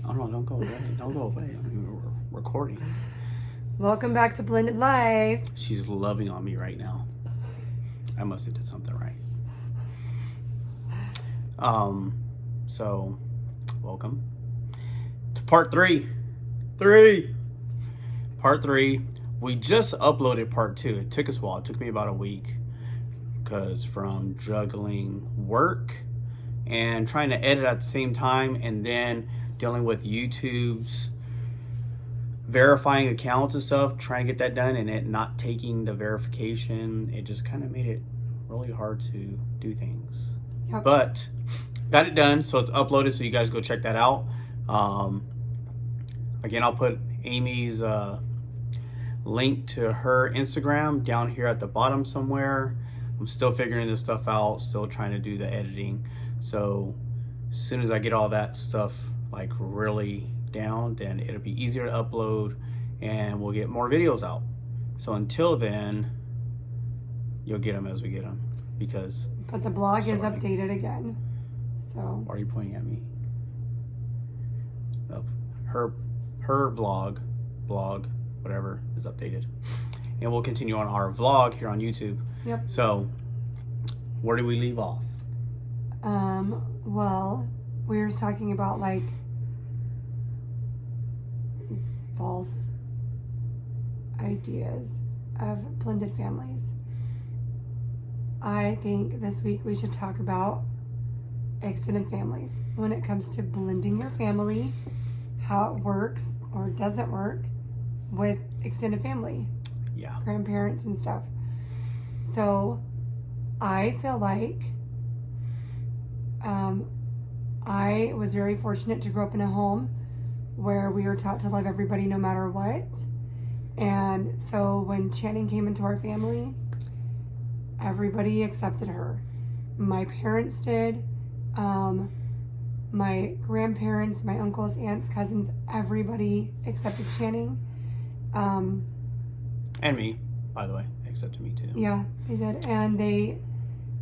Oh no, don't go away. Don't go away. I mean, we're recording. Welcome back to Blended Life. She's loving on me right now. I must have did something right. So welcome to part 3. Part 3. We just uploaded part 2. It took us a while. It took me about a week because from juggling work and trying to edit at the same time, and then dealing with YouTube's verifying accounts and stuff, trying to get that done, and it not taking the verification, it just kind of made it really hard to do things. Yep. But got it done, so it's uploaded, so you guys go check that out. Again, I'll put Amy's link to her Instagram down here at the bottom somewhere. I'm still figuring this stuff out, still trying to do the editing. So as soon as I get all that stuff like really down, then it'll be easier to upload and we'll get more videos out. So until then, you'll get them as we get them, because But the blog is updated again. So why are you pointing at me? Oh, her blog, whatever, is updated, and we'll continue on our vlog here on YouTube. Yep. So where do we leave off? Well, we were talking about like false ideas of blended families. I think this week we should talk about extended families when it comes to blending your family, how it works or doesn't work with extended family, Yeah. grandparents and stuff. So I feel like I was very fortunate to grow up in a home where we were taught to love everybody no matter what. And so when Channing came into our family, everybody accepted her. My parents did. My grandparents, my uncles, aunts, cousins, everybody accepted Channing. And me, by the way, accepted me too. Yeah, they did. And they,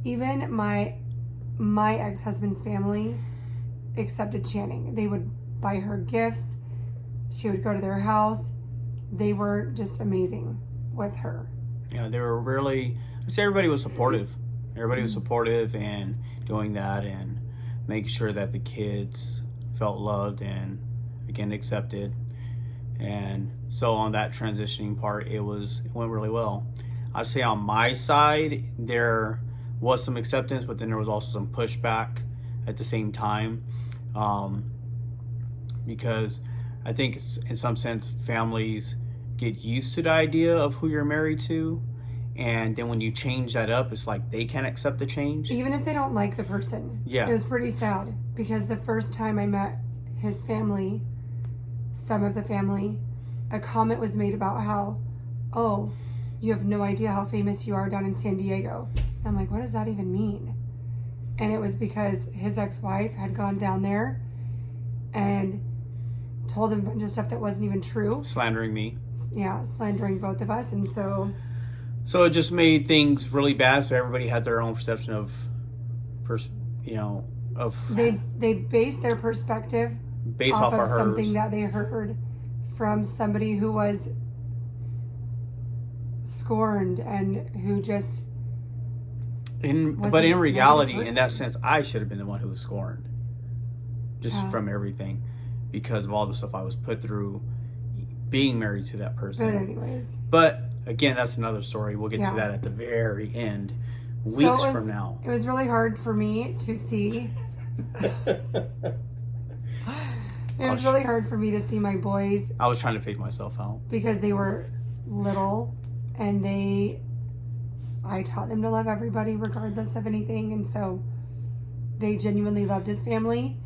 even my ex-husband's family accepted Channing. They would buy her gifts. She would go to their house. They were just amazing with her. Yeah, they were really, I say everybody was supportive. Everybody was supportive and doing that and making sure that the kids felt loved and again accepted. And so on that transitioning part, it went really well. I'd say on my side, there was some acceptance, but then there was also some pushback at the same time. Because I think in some sense, families get used to the idea of who you're married to. And then when you change that up, it's like they can't accept the change. Even if they don't like the person. Yeah. It was pretty sad because the first time I met his family, some of the family, a comment was made about how, oh, you have no idea how famous you are down in San Diego. And I'm like, what does that even mean? And it was because his ex-wife had gone down there and told him a bunch of stuff that wasn't even true. Slandering me. Yeah, slandering both of us. And so it just made things really bad. So everybody had their own perception of, they based their perspective based off of hers. something that they heard from somebody who was scorned and who just But in wasn't reality, a in that sense, I should have been the one who was scorned. Just Yeah. from everything. Because of all the stuff I was put through being married to that person. But anyways. But again, that's another story. We'll get Yeah. to that at the very end. So Weeks from now. It was really hard for me to see. It was really hard for me to see my boys I was trying to fake myself out. because they were little and I taught them to love everybody regardless of anything, and so they genuinely loved his family.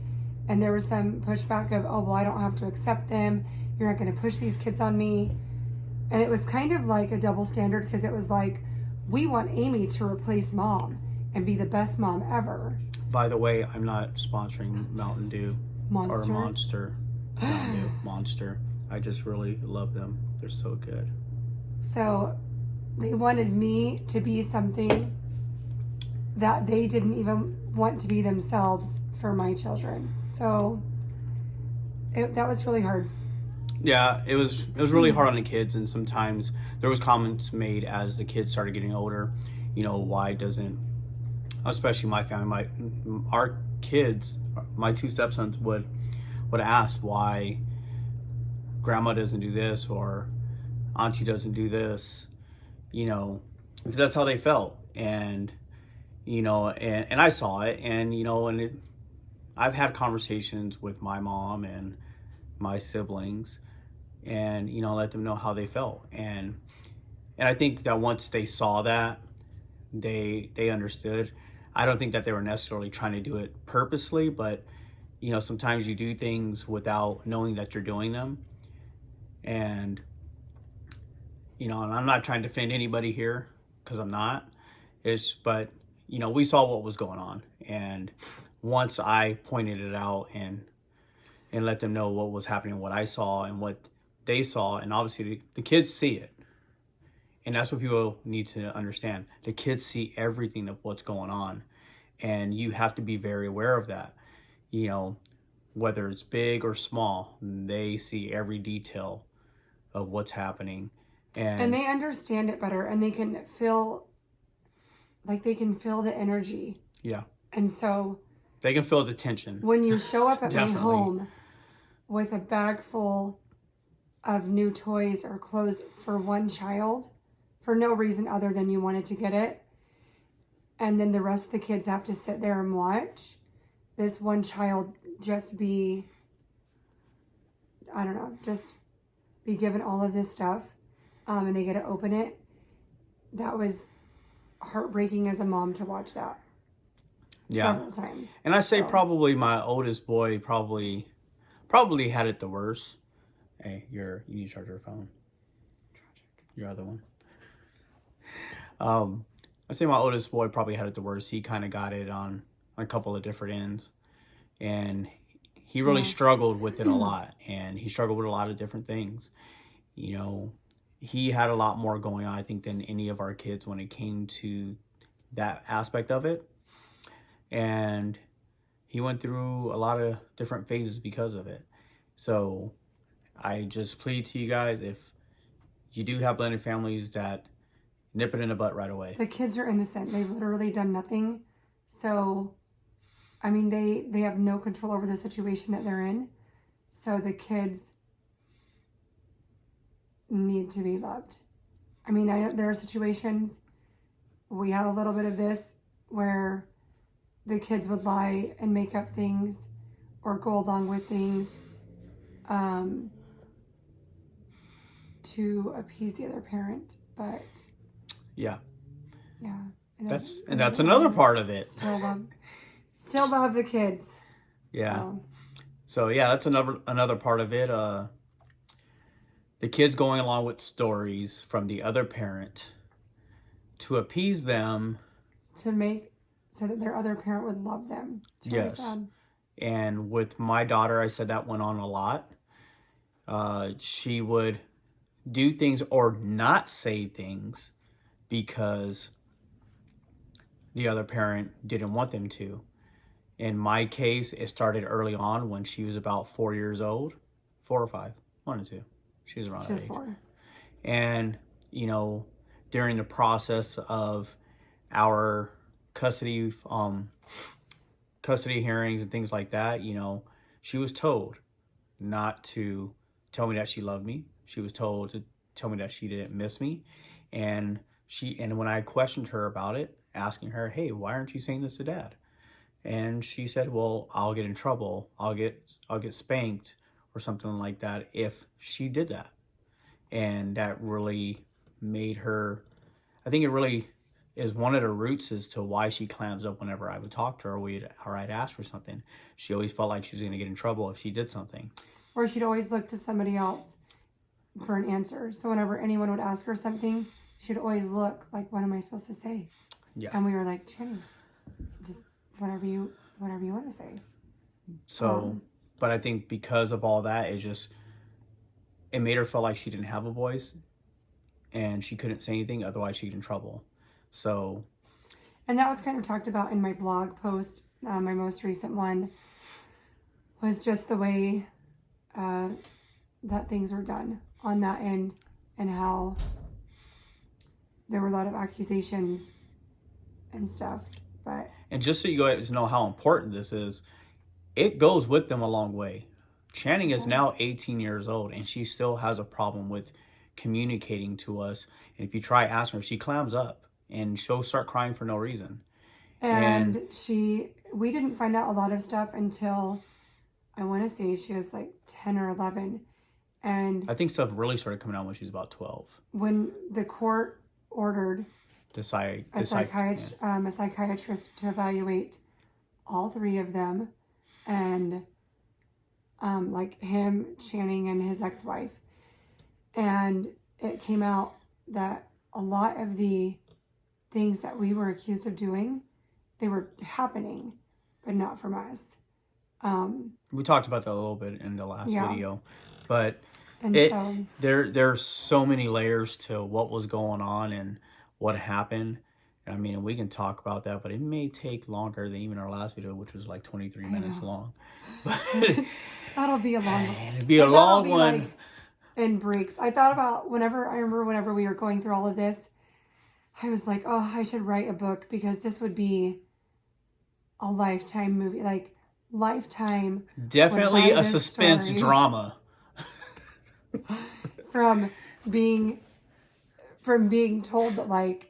And there was some pushback of, oh, well, I don't have to accept them. You're not going to push these kids on me. And it was kind of like a double standard because it was like, we want Amy to replace mom and be the best mom ever. By the way, I'm not sponsoring Mountain Dew. Monster. Or Monster. Mountain Dew. Monster. I just really love them. They're so good. So they wanted me to be something that they didn't even want to be themselves for my children. So that was really hard. Yeah, it was really hard on the kids, and sometimes there was comments made as the kids started getting older. You know, why doesn't, especially my family, our kids, my two stepsons would ask why grandma doesn't do this or auntie doesn't do this, you know, because that's how they felt. And you know, and I saw it, and you know, and I've had conversations with my mom and my siblings, and you know, let them know how they felt. And I think that once they saw that, they understood. I don't think that they were necessarily trying to do it purposely, but you know, sometimes you do things without knowing that you're doing them. And you know, and I'm not trying to offend anybody here because I'm not. But you know, we saw what was going on, and once I pointed it out and let them know what was happening, what I saw and what they saw, and obviously the kids see it, and that's what people need to understand. The kids see everything of what's going on, and you have to be very aware of that. You know, whether it's big or small, they see every detail of what's happening, And they understand it better, and they can feel the energy. yeah, And so they can feel the tension. when you show up at my Definitely. home with a bag full of new toys or clothes for one child for no reason other than you wanted to get it, and then the rest of the kids have to sit there and watch this one child just be, I don't know, just be given all of this stuff, and they get to open it. That was heartbreaking as a mom to watch that several times. And I say probably my oldest boy probably had it the worst. Hey, you need to charge your phone. Your other one. I say my oldest boy probably had it the worst. He kind of got it on a couple of different ends, and he really struggled with it a lot. And he struggled with a lot of different things. You know, he had a lot more going on, I think, than any of our kids when it came to that aspect of it. And he went through a lot of different phases because of it. So I just plead to you guys, if you do have blended families, that nip it in the butt right away. The kids are innocent. They've literally done nothing. So, I mean, they have no control over the situation that they're in. So the kids need to be loved. I mean, there are situations, we had a little bit of this, where the kids would lie and make up things or go along with things to appease the other parent. But yeah, it that's another part of it. Still love the kids. Yeah. So yeah, that's another part of it. The kids going along with stories from the other parent to appease them, to make so that their other parent would love them. It's really sad. And with my daughter, I said that went on a lot. She would do things or not say things because the other parent didn't want them to. In my case, it started early on when she was about 4 years old, 4 or 5, 1 or 2. She was around that age. 4. And, you know, during the process of our custody hearings and things like that, you know, she was told not to tell me that she loved me. She was told to tell me that she didn't miss me. And when I questioned her about it, asking her, hey, why aren't you saying this to Dad? And she said, well, I'll get in trouble. I'll get spanked or something like that if she did that. And that really made her, I think it really is one of the roots as to why she clams up whenever I would talk to her or I'd ask for something. She always felt like she was going to get in trouble if she did something. Or she'd always look to somebody else for an answer. So whenever anyone would ask her something, she'd always look like, what am I supposed to say? Yeah. And we were like, Jenny, just whatever you want to say. So, but I think because of all that, it made her feel like she didn't have a voice and she couldn't say anything, otherwise she'd get in trouble. So, and that was kind of talked about in my blog post. My most recent one was just the way that things were done on that end, and how there were a lot of accusations and stuff. But And just so you guys know how important this is, it goes with them a long way. Channing is now 18 years old, and she still has a problem with communicating to us. And if you try asking her, she clams up and she'll start crying for no reason. And we didn't find out a lot of stuff until, I want to say she was like 10 or 11. And I think stuff really started coming out when she was about 12. when the court ordered A psychiatrist to evaluate all three of them, and like him, Channing, and his ex-wife. And it came out that a lot of the things that we were accused of doing, they were happening, but not from us. We talked about that a little bit in the last video, but And there's so many layers to what was going on and what happened. I mean, we can talk about that, but it may take longer than even our last video, which was like 23 minutes long. But that'll be a long one. It'd be a long one. Like in breaks. I thought about whenever we were going through all of this, I was like, oh, I should write a book, because this would be a Lifetime movie, like Lifetime. Definitely a suspense drama. From being told that like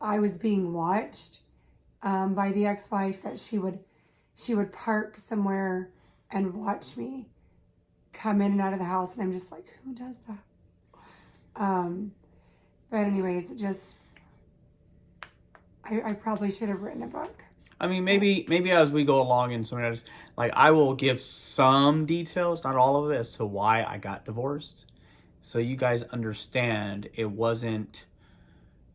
I was being watched by the ex-wife, that she would park somewhere and watch me come in and out of the house, and I'm just like, who does that? But anyways, I probably should have written a book. I mean, maybe as we go along and some others, like I will give some details, not all of it, as to why I got divorced, so you guys understand it wasn't,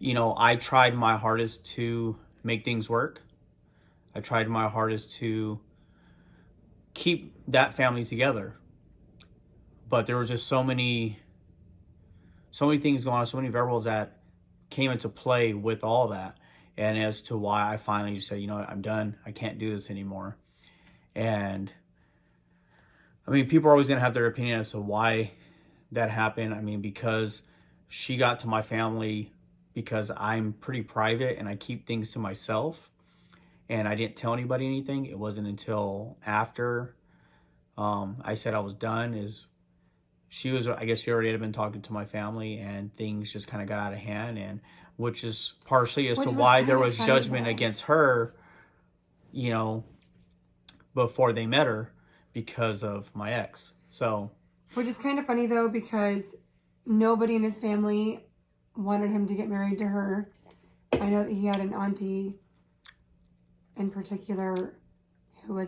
I tried my hardest to make things work. I tried my hardest to keep that family together, but there was just so many things going on, so many variables that came into play with all that. And as to why I finally just said, I'm done. I can't do this anymore. And I mean, people are always going to have their opinion as to why that happened. I mean, because she got to my family because I'm pretty private and I keep things to myself. And I didn't tell anybody anything. It wasn't until after I said I was done I guess she already had been talking to my family, and things just kind of got out of hand, and which is partially as to why there was judgment against her, before they met her, because of my ex. So, which is kind of funny though, because nobody in his family wanted him to get married to her. I know that he had an auntie in particular who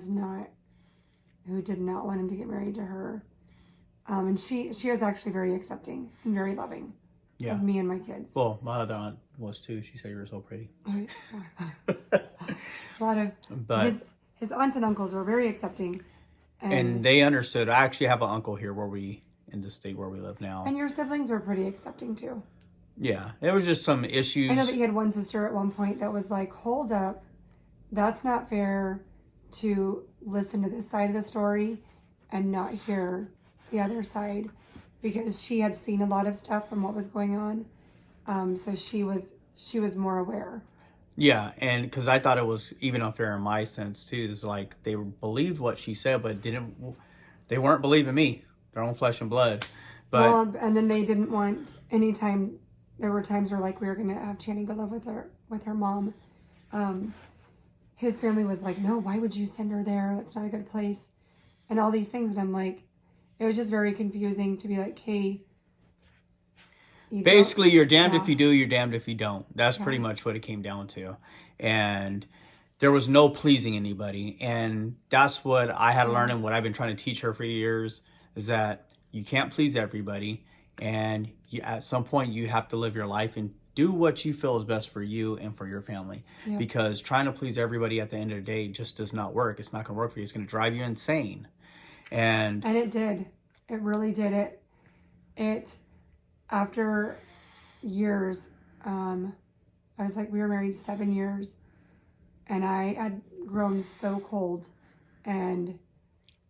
did not want him to get married to her. And she was actually very accepting and very loving of me and my kids. Well, my other aunt was too. She said you were so pretty. His aunts and uncles were very accepting. And they understood. I actually have an uncle here in the state where we live now. And your siblings were pretty accepting too. Yeah, there was just some issues. I know that you had one sister at one point that was like, hold up, that's not fair to listen to this side of the story and not hear the other side, because she had seen a lot of stuff from what was going on. So she was more aware. Yeah, and because I thought it was even unfair in my sense too. It's like they believed what she said, but they weren't believing me, their own flesh and blood. But and then they didn't want anytime. There were times where like we were gonna have Channing go live with her mom. His family was like, no, why would you send her there? That's not a good place, and all these things. And I'm like, it was just very confusing to be like, hey. Basically, you're damned if you do, you're damned if you don't. That's pretty much what it came down to. And there was no pleasing anybody. And that's what I had to learn, and what I've been trying to teach her for years, is that you can't please everybody. And at some point, you have to live your life and do what you feel is best for you and for your family. Yeah. Because trying to please everybody at the end of the day just does not work. It's not going to work for you. It's going to drive you insane. And it did. It really did. It after years, I was like, we were married 7 years, and I had grown so cold. And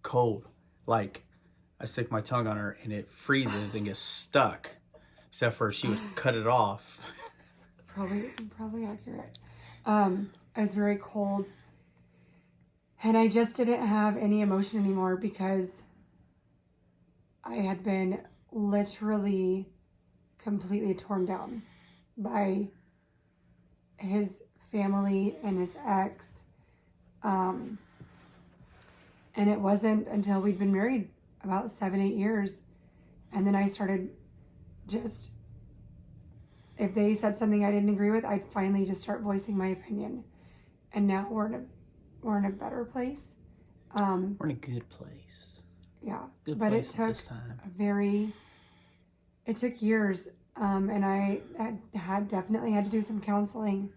cold. Like, I stick my tongue on her and it freezes and gets stuck. Except for she would cut it off. Probably accurate. I was very cold, and I just didn't have any emotion anymore because I had been literally completely torn down by his family and his ex. And it wasn't until we'd been married about 7-8 years, and then I started just, if they said something I didn't agree with, I'd finally just start voicing my opinion. And now we're in a better place. We're in a good place. Yeah, Good but it place at took this time. it took years, and I had definitely had to do some counseling,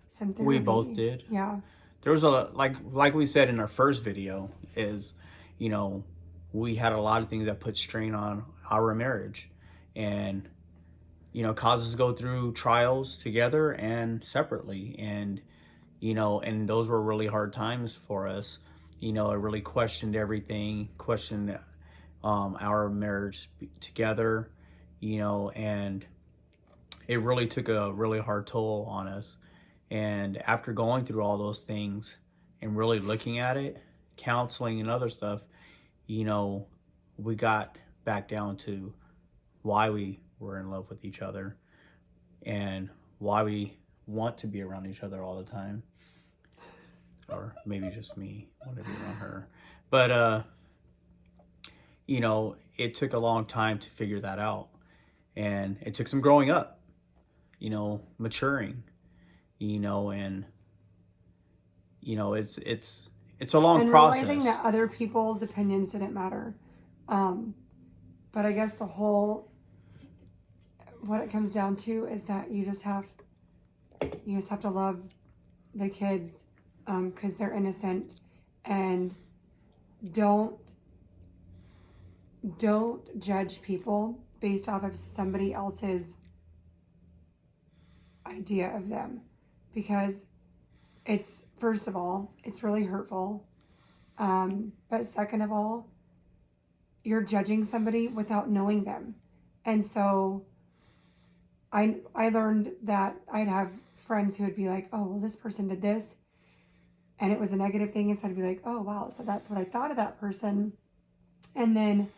some therapy. We both did. Yeah. There was like we said in our first video is, you know, we had a lot of things that put strain on our marriage, and you know, caused us to go through trials together and separately, and you know, and those were really hard times for us. You know, I really questioned everything, questioned our marriage together, you know, and it really took a really hard toll on us. And after going through all those things and really looking at it, counseling and other stuff, you know, we got back down to why we were in love with each other and why we want to be around each other all the time. Or maybe just me want to be around her. But, you know, it took a long time to figure that out. And it took some growing up, you know, maturing, you know, and, you know, it's a long process. And realizing that other people's opinions didn't matter. But I guess what it comes down to is that you just have to love the kids, because they're innocent, and don't judge people based off of somebody else's idea of them, because it's, first of all, it's really hurtful, but second of all, you're judging somebody without knowing them. And so I learned that I'd have friends who would be like, oh, well, this person did this, and it was a negative thing, and so I'd be like, oh, wow, so that's what I thought of that person. And then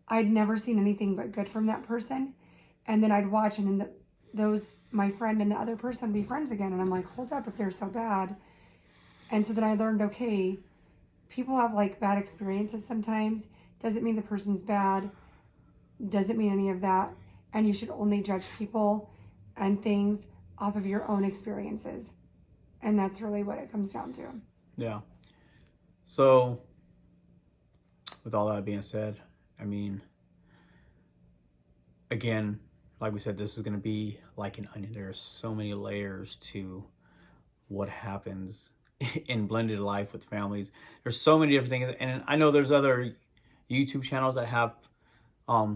I'd never seen anything but good from that person, and then I'd watch, and then my friend and the other person would be friends again, and I'm like, hold up, if they're so bad. And so then I learned, okay, people have like bad experiences sometimes, doesn't mean the person's bad, doesn't mean any of that, and you should only judge people and things off of your own experiences. And that's really what it comes down to. Yeah. So, with all that being said, I mean, again, like we said, this is going to be like an onion. There's so many layers to what happens in blended life with families. There's so many different things. And I know there's other YouTube channels that have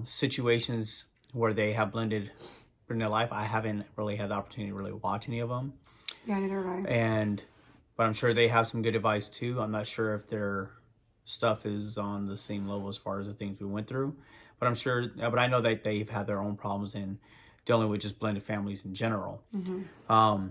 situations where they have blended life. I haven't really had the opportunity to really watch any of them. Yeah, neither have I. But I'm sure they have some good advice too. I'm not sure if their stuff is on the same level as far as the things we went through, but I know that they've had their own problems in dealing with just blended families in general. Mm-hmm.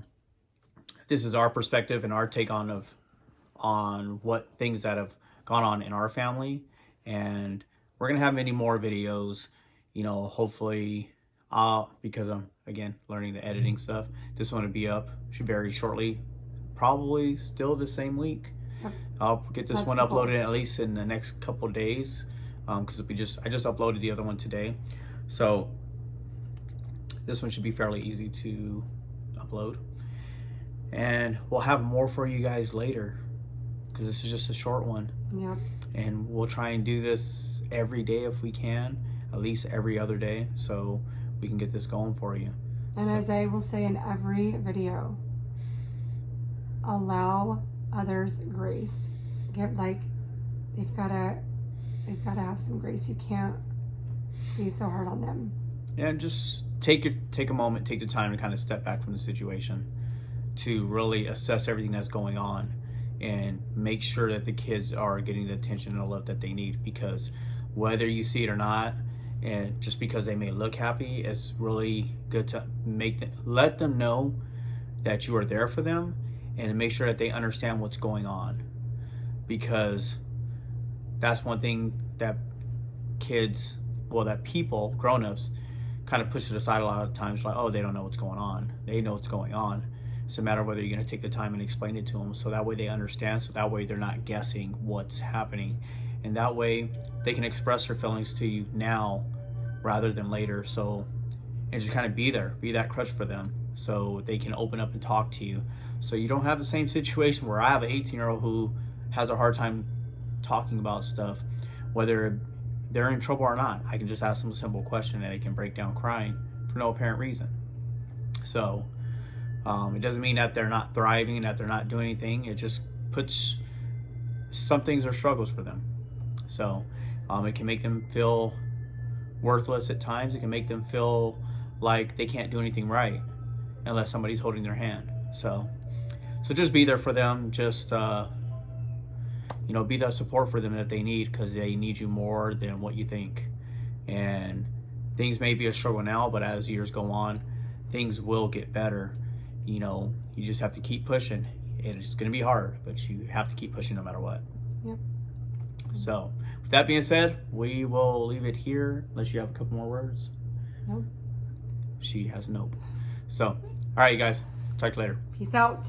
This is our perspective and our take on what things that have gone on in our family, and we're gonna have many more videos. You know, hopefully, because I'm again learning the editing stuff. This one will be up very shortly, probably still the same week. Yep. I'll get this one uploaded at least in the next couple of days, because I just uploaded the other one today, so this one should be fairly easy to upload, and we'll have more for you guys later, because this is just a short one. Yeah. And we'll try and do this every day if we can, at least every other day, so we can get this going for you. And as I will say in every video, allow others grace. They've gotta have some grace. You can't be so hard on them. Yeah, just take a moment, take the time to kind of step back from the situation to really assess everything that's going on and make sure that the kids are getting the attention and the love that they need, because whether you see it or not. And just because they may look happy, it's really good to let them know that you are there for them, and to make sure that they understand what's going on, because that's one thing that kids, well, that people, grown-ups, kind of push it aside a lot of times, like, oh, they don't know what's going on. They know what's going on. It's a matter of whether you're going to take the time and explain it to them, so that way they understand, so that way they're not guessing what's happening, and that way they can express their feelings to you now rather than later. So, and just kind of be there, be that crutch for them, so they can open up and talk to you, so you don't have the same situation where I have an 18-year-old who has a hard time talking about stuff, whether they're in trouble or not. I can just ask them a simple question and they can break down crying for no apparent reason. So it doesn't mean that they're not thriving, that they're not doing anything. It just puts, some things are struggles for them. So it can make them feel worthless at times. It can make them feel like they can't do anything right unless somebody's holding their hand. So just be there for them. Just be that support for them that they need, because they need you more than what you think. And things may be a struggle now, but as years go on, things will get better. You just have to keep pushing. It's going to be hard, but you have to keep pushing no matter what. Yep. So with that being said, we will leave it here, unless you have a couple more words. Nope. She has nope. So, all right, you guys. Talk to you later. Peace out.